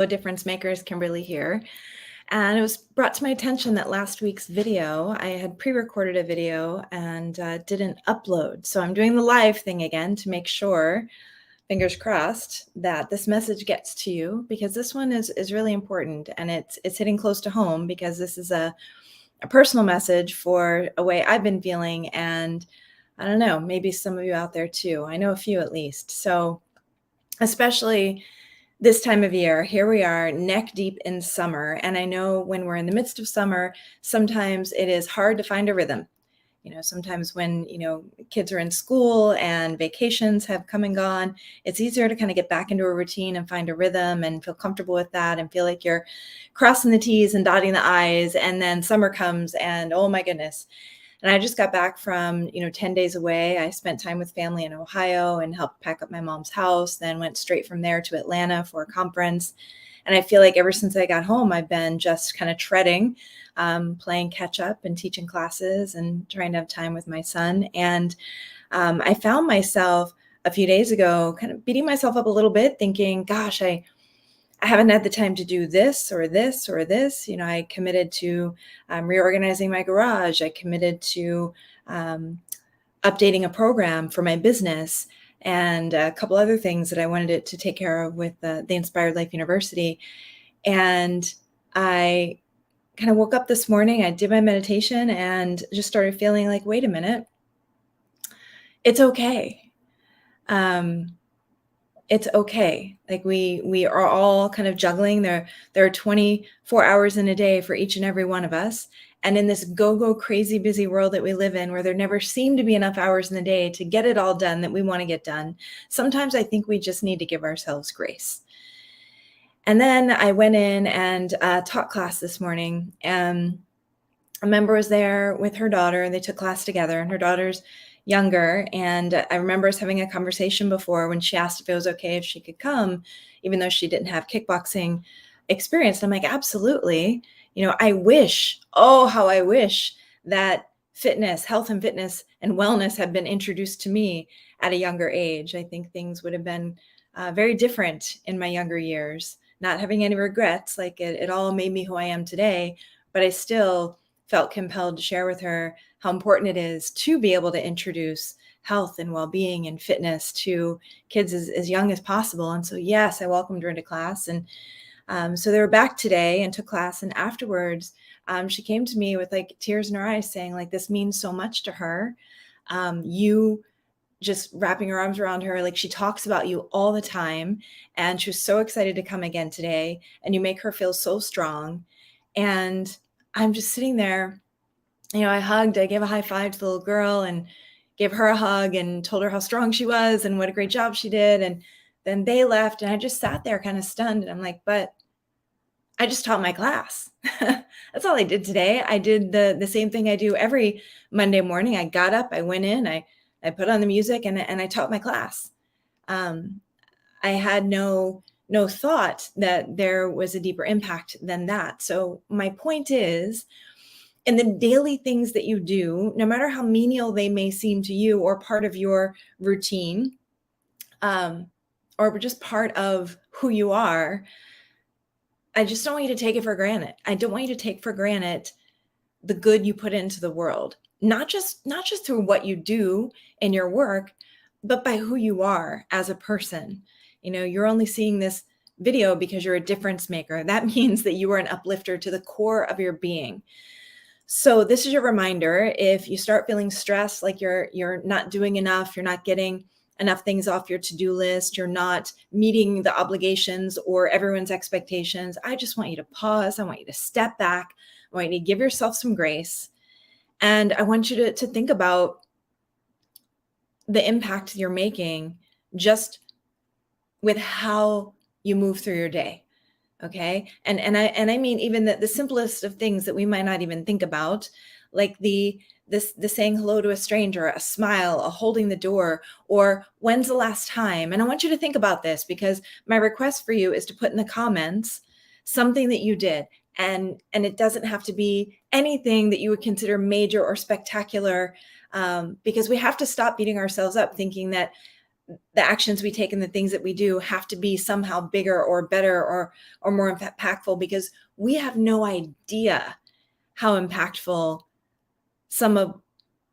Difference Makers, Kimberly here. And it was brought to my attention that last week's video, I had pre-recorded a video and didn't upload. So I'm doing the live thing again to make sure, fingers crossed, that this message gets to you, because this one is really important, and it's hitting close to home, because this is a personal message for a way I've been feeling, and I don't know, maybe some of you out there too. I know a few at least. So especially this time of year, here we are neck deep in summer. And I know when we're in the midst of summer, sometimes it is hard to find a rhythm. Sometimes when, kids are in school and vacations have come and gone, it's easier to kind of get back into a routine and find a rhythm and feel comfortable with that and feel like you're crossing the T's and dotting the I's. And then summer comes and oh my goodness. And I just got back from, 10 days away. I spent time with family in Ohio and helped pack up my mom's house, then went straight from there to Atlanta for a conference. And I feel like ever since I got home, I've been just kind of treading, playing catch up and teaching classes and trying to have time with my son. And I found myself a few days ago kind of beating myself up a little bit, thinking, gosh, I haven't had the time to do this or this or this. I committed to reorganizing my garage. I committed to updating a program for my business and a couple other things that I wanted it to take care of with the Inspired Life University. And I kind of woke up this morning, I did my meditation and just started feeling like, wait a minute, it's okay. It's okay. Like we are all kind of juggling. There are 24 hours in a day for each and every one of us. And in this go crazy busy world that we live in, where there never seem to be enough hours in the day to get it all done that we want to get done, sometimes I think we just need to give ourselves grace. And then I went in and taught class this morning, and a member was there with her daughter, and they took class together, and her daughter's younger. And I remember us having a conversation before when she asked if it was okay if she could come, even though she didn't have kickboxing experience. And I'm like, absolutely. I wish, oh, how I wish that health and fitness and wellness had been introduced to me at a younger age. I think things would have been very different in my younger years, not having any regrets. Like it all made me who I am today, but I still felt compelled to share with her how important it is to be able to introduce health and well-being and fitness to kids as young as possible. And so, yes, I welcomed her into class. And so they were back today and took class. And afterwards, she came to me with like tears in her eyes saying, like, this means so much to her. You just wrapping her arms around her. Like, she talks about you all the time. And she was so excited to come again today. And you make her feel so strong. And I'm just sitting there, I gave a high five to the little girl and gave her a hug and told her how strong she was and what a great job she did. And then they left and I just sat there kind of stunned. And I'm like, but I just taught my class. That's all I did today. I did the same thing I do every Monday morning. I got up, I went in, I put on the music and I taught my class. I had no thought that there was a deeper impact than that. So my point is, in the daily things that you do, no matter how menial they may seem to you or part of your routine, or just part of who you are, I just don't want you to take it for granted. I don't want you to take for granted the good you put into the world, not just through what you do in your work, but by who you are as a person. You're only seeing this video because you're a difference maker. That means that you are an uplifter to the core of your being. So this is your reminder. If you start feeling stressed, like you're not doing enough, you're not getting enough things off your to-do list, you're not meeting the obligations or everyone's expectations, I just want you to pause. I want you to step back. I want you to give yourself some grace. And I want you to think about the impact you're making just with how you move through your day. Okay. And I mean, even the simplest of things that we might not even think about, like the saying hello to a stranger, a smile, a holding the door, or when's the last time? And I want you to think about this, because my request for you is to put in the comments something that you did. And it doesn't have to be anything that you would consider major or spectacular, because we have to stop beating ourselves up thinking that the actions we take and the things that we do have to be somehow bigger or better or more impactful, because we have no idea how impactful some of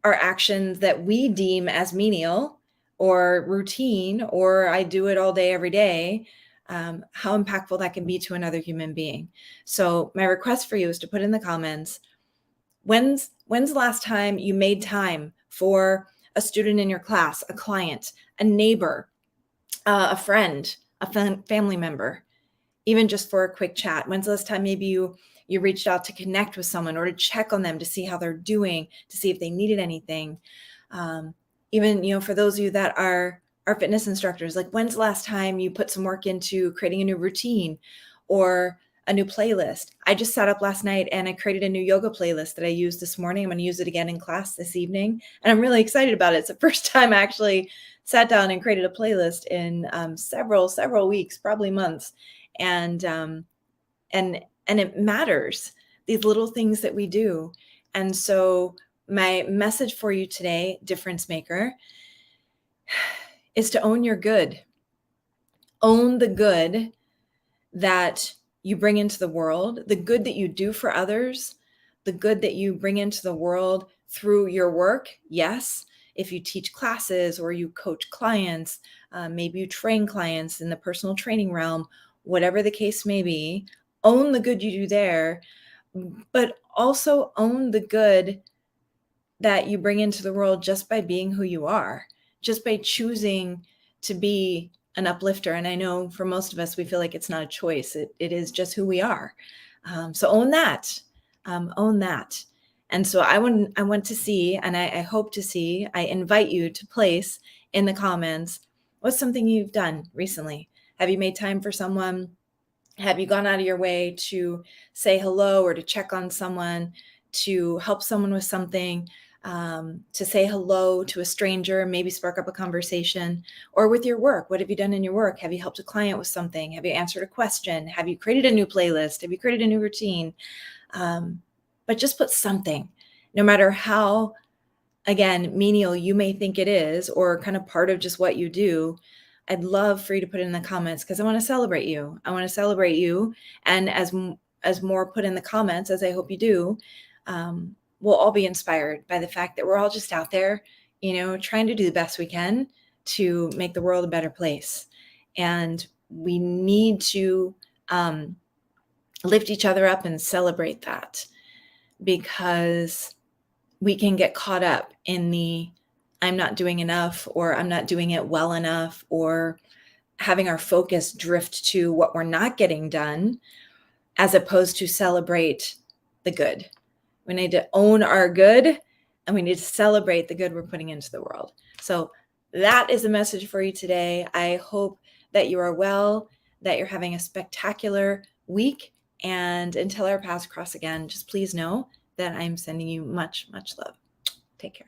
our actions that we deem as menial or routine, or I do it all day, every day, how impactful that can be to another human being. So my request for you is to put in the comments, when's the last time you made time for a student in your class, a client, a neighbor, a friend, a family member, even just for a quick chat? When's the last time maybe you reached out to connect with someone or to check on them, to see how they're doing, to see if they needed anything? Even, for those of you that are fitness instructors, like, when's the last time you put some work into creating a new routine or a new playlist? I just sat up last night and I created a new yoga playlist that I used this morning. I'm going to use it again in class this evening, and I'm really excited about it. It's the first time I actually sat down and created a playlist in several weeks, probably months. And it matters, these little things that we do. And so my message for you today, difference maker, is to own your good. Own the good that you bring into the world, the good that you do for others, the good that you bring into the world through your work. Yes, if you teach classes or you coach clients, maybe you train clients in the personal training realm, whatever the case may be, own the good you do there, but also own the good that you bring into the world just by being who you are, just by choosing to be an uplifter. And I know for most of us, we feel like it's not a choice. It is just who we are. So own that. Own that. And so I want to see, and I hope to see, I invite you to place in the comments, what's something you've done recently? Have you made time for someone? Have you gone out of your way to say hello or to check on someone, to help someone with something, to say hello to a stranger, maybe spark up a conversation? Or with your work, what have you done in your work? Have you helped a client with something? Have you answered a question? Have you created a new playlist? Have you created a new routine? But just put something, no matter how, again, menial you may think it is, or kind of part of just what you do. I'd love for you to put it in the comments, because I want to celebrate you. I want to celebrate you. And as more put in the comments, as I hope you do, we'll all be inspired by the fact that we're all just out there, trying to do the best we can to make the world a better place. And we need to lift each other up and celebrate that, because we can get caught up in the I'm not doing enough, or I'm not doing it well enough, or having our focus drift to what we're not getting done, as opposed to celebrate the good. We need to own our good, and we need to celebrate the good we're putting into the world. So that is a message for you today. I hope that you are well, that you're having a spectacular week. And until our paths cross again, just please know that I'm sending you much, much love. Take care.